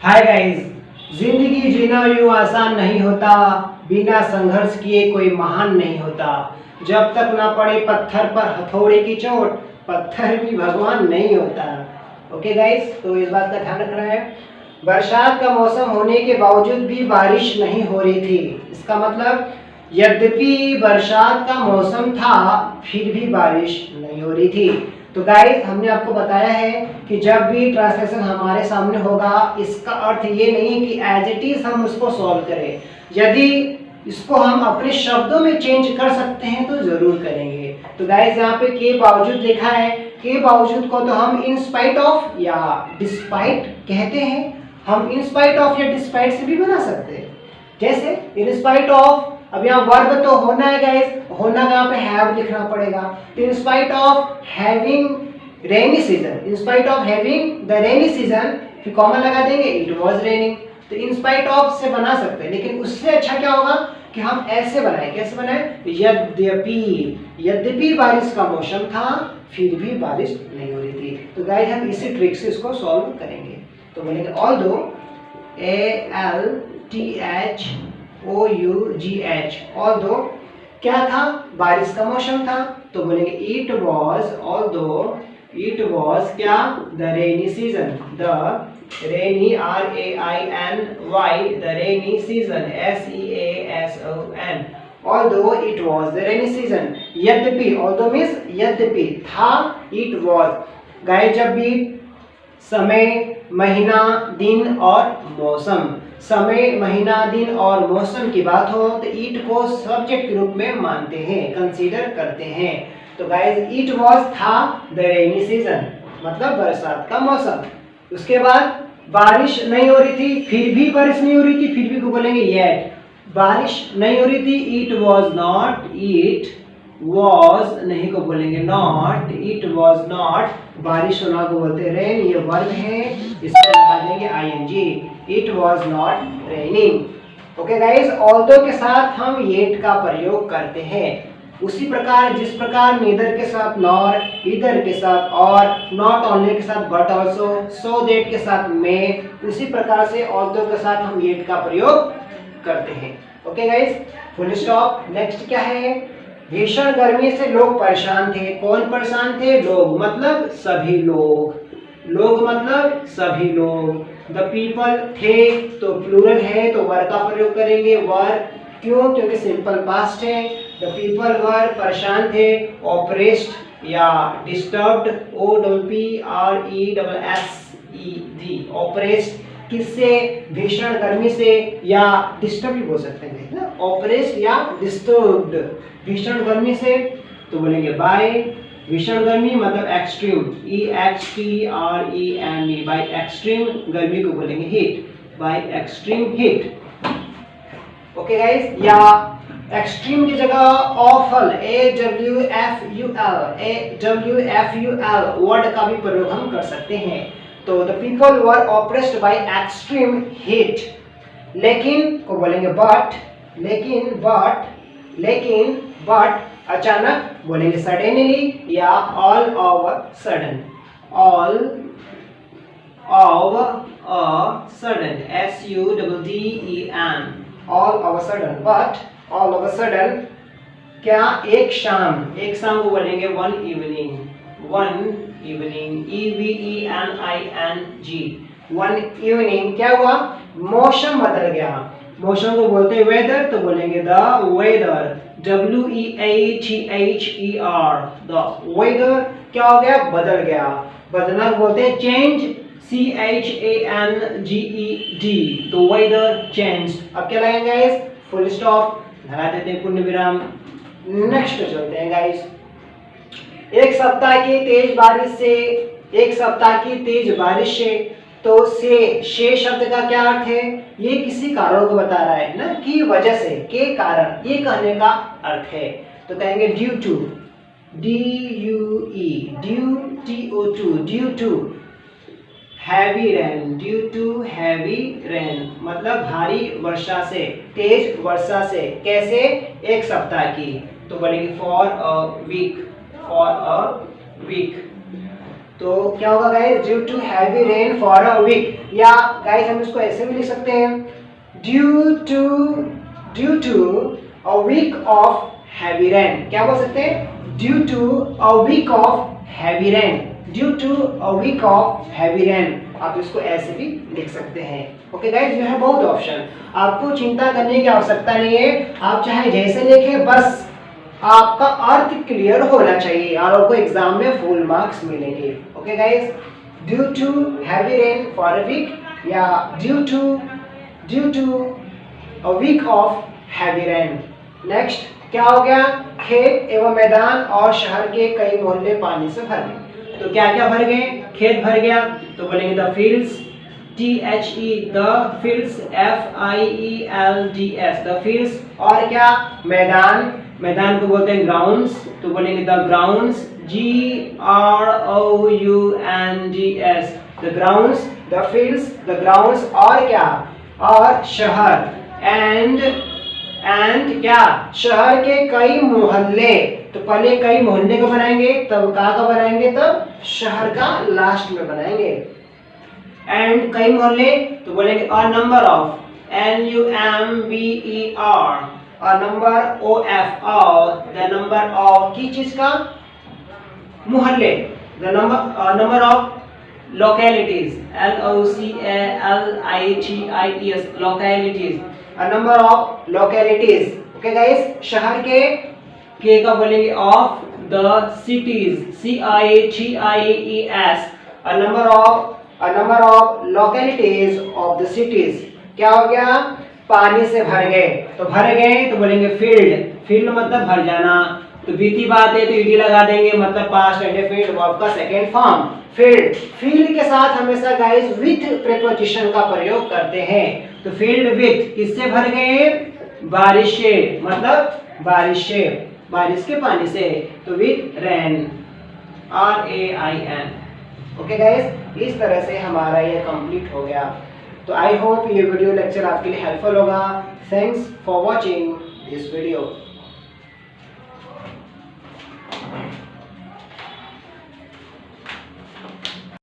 Hi guys, जिंदगी जीना यूं आसान नहीं होता, बिना संघर्ष किए कोई महान नहीं होता। जब तक ना पड़े पत्थर पर हथौड़े की चोट, पत्थर भी भगवान नहीं होता। ओके गाइस, तो इस बात का ध्यान रखना है। बरसात का मौसम होने के बावजूद भी बारिश नहीं हो रही थी। इसका मतलब यद्यपि बरसात का मौसम था फिर भी बारिश नहीं हो रही थी। तो गाइस, हमने आपको बताया है कि जब भी ट्रांसलेशन हमारे सामने होगा, इसका अर्थ ये नहीं कि एज इट इज हम उसको सॉल्व करें। यदि इसको हम अपने शब्दों में चेंज कर सकते हैं तो जरूर करेंगे। तो गाइस, यहाँ पे के बावजूद लिखा है। के बावजूद को तो हम इन स्पाइट ऑफ या डिस्पाइट कहते हैं। हम इन स्पाइट ऑफ या डिस्पाइट से भी बना सकते हैं। जैसे इन स्पाइट ऑफ, अब यहाँ वर्ब तो होना है गाइस, होना का यहाँ पे हैव लिखना पड़ेगा। तो in spite of having rainy season, in spite of having the rainy season, फिर कॉमन लगा देंगे, इट वाज रेनिंग। तो इन स्पाइट ऑफ से बना सकते हैं, लेकिन उससे अच्छा क्या होगा कि हम ऐसे बनाए। कैसे बनाए? यद्यपि बारिश का मौसम था फिर भी बारिश नहीं हो रही थी। तो गाइस, हम इसी ट्रिक से इसको सॉल्व करेंगे। तो बोलेंगे ऑल्दो, ALTHOUGH, ऑल्दो क्या था? बारिश का मौसम था। तो बोलेंगे it was, although it was क्या? The rainy season, the rainy RAINY, the rainy season SEASON, although it was the rainy season. यद्यपि, ऑल्दो मीन्स यद्यपि था, इट वॉज गाइस जब भी समय, महीना, दिन और मौसम, समय, महीना, दिन और मौसम की बात हो तो ईट को सब्जेक्ट के रूप में मानते हैं, कंसीडर करते हैं। तो गाइस, इट वाज था द रेनी सीजन, मतलब बरसात का मौसम। उसके बाद बारिश नहीं हो रही थी, फिर भी बारिश नहीं हो रही थी, फिर भी को बोलेंगे येट। बारिश नहीं हो रही थी, it was not, it was नहीं को बोलेंगे नॉट, इट वाज नॉट। बारिश होना को बोलते हैं रेन, ये वर्ब है, इसमें लगा देंगे ING, it was not raining. Okay guys, although के साथ हम येट का प्रयोग करते हैं। उसी प्रकार जिस प्रकार नीदर के साथ नॉर, इधर के साथ और, नॉट ओनली के साथ बट ऑल्सो, सो दैट के साथ में, उसी प्रकार से ऑल्दो के साथ हम येट का प्रयोग करते हैं। Okay guys, full stop. Next क्या है? भीषण गर्मी से लोग परेशान थे। कौन परेशान थे? लोग मतलब सभी लोग, लोग मतलब सभी लोग। द पीपल थे तो प्लूरल है तो वर का प्रयोग करेंगे, वर। क्यों? क्योंकि सिंपल पास्ट है। द पीपल वर परेशान थे, ऑप्रेस्ड या डिस्टर्ब्ड, OPRESSED, ऑप्रेस्ड। किससे? भीषण गर्मी से, या डिस्टर्ब भी बोल सकते हैं ना, ऑप्रेस्ड या डिस्टर्ब्ड, भीषण गर्मी से। तो बोलेंगे बाय। भीषण गर्मी मतलब एक्सट्रीम, EXTREME, बाय एक्सट्रीम गर्मी को बोलेंगे heat, by extreme heat. Okay guys, या एक्सट्रीम की जगह ऑफल, AWFUL वर्ड का भी प्रयोग हम कर सकते हैं। तो the people were oppressed by extreme heat. लेकिन को बोलेंगे बट, लेकिन बट अचानक बोलेंगे सडनली या all of sudden, all of a sudden, SUDDEN, all of a sudden. But all of a sudden क्या? एक शाम, एक शाम को बोलेंगे one evening, one evening, EVENING, one evening. क्या हुआ? मौसम बदल गया। मौसम को बोलते हैं वेदर, तो बोलेंगे the weather, WEATHER, the weather क्या हो गया? बदल गया। बदलना बोलते हैं चेंज, CHANGED, तो वेदर चेंज। अब क्या लगेगा गाइस? फुल स्टॉप लगा देते हैं, पूर्ण विराम। नेक्स्ट चलते हैं गाइस। एक सप्ताह की तेज बारिश से, एक सप्ताह की तेज बारिश से, तो से शब्द का क्या अर्थ है? ये किसी कारण को बता रहा है ना, की वजह से, के कारण, ये कहने का अर्थ है। तो कहेंगे due to, DUE, due, TO2, due to heavy rain, due to heavy rain मतलब भारी वर्षा से, तेज वर्षा से। कैसे? एक सप्ताह की। तो बोलेंगे for a week, for a week. तो क्या होगा guys, due to heavy rain for a week, या गाइस हम इसको ऐसे भी लिख सकते हैं, due to a week of heavy rain. क्या बोल सकते हैं, due to a week of heavy rain, due to a week of heavy rain. आप इसको ऐसे भी लिख सकते हैं। Okay guys, you have both option, आपको चिंता करने की आवश्यकता नहीं है, आप चाहे जैसे लिखें, बस आपका अर्थ क्लियर होना चाहिए और आपको एग्जाम में फुल मार्क्स मिलेंगे। Okay guys, due to heavy rain for a week, या due to a week of heavy rain. Next क्या हो गया, खेत एवं मैदान और शहर के कई मोहल्ले पानी से भर गए। तो क्या क्या भर गए, खेत भर गया तो बोलेंगे the fields, THE the fields, FIELDS the fields. और क्या, मैदान, मैदान को बोलते हैं ग्राउंड्स, तो बोलेंगे the grounds, GROUNDS the grounds, the fields, the grounds. और क्या, और शहर, एंड क्या, शहर के कई मोहल्ले। तो पहले कई मोहल्ले को बनाएंगे, तब कहाँ का बनाएंगे, तब शहर का लास्ट में बनाएंगे। एंड कई मोहल्ले तो बोलेंगे a number of, NUMBER, a number OF, the number of की चीज का, मोहल्ले, the number of localities, LOCALITIES localities, a number of localities। okay guys, शहर के का बोलेंगे of, the cities, CITIES, a number of localities of the cities। क्या हो गया, पानी से भर गए, तो भर गए तो बोलेंगे फील्ड, फील्ड मतलब भर जाना, तो बीती बात है तो ईडी लगा देंगे, मतलब पास्ट इंडेफिनिट वर्ब का सेकेंड फॉर्म फील्ड। फील्ड के साथ हमेशा गाइस विथ प्रीपोजिशन का प्रयोग करते हैं। तो फील्ड विथ किससे भर गए, बारिश से, मतलब बारिश से, बारिश के पानी से, तो with rain, RAIN। Okay guys, इस तरह से हमारा ये कंप्लीट हो गया। तो आई होप ये वीडियो लेक्चर आपके लिए हेल्पफुल होगा। Thanks for watching this video.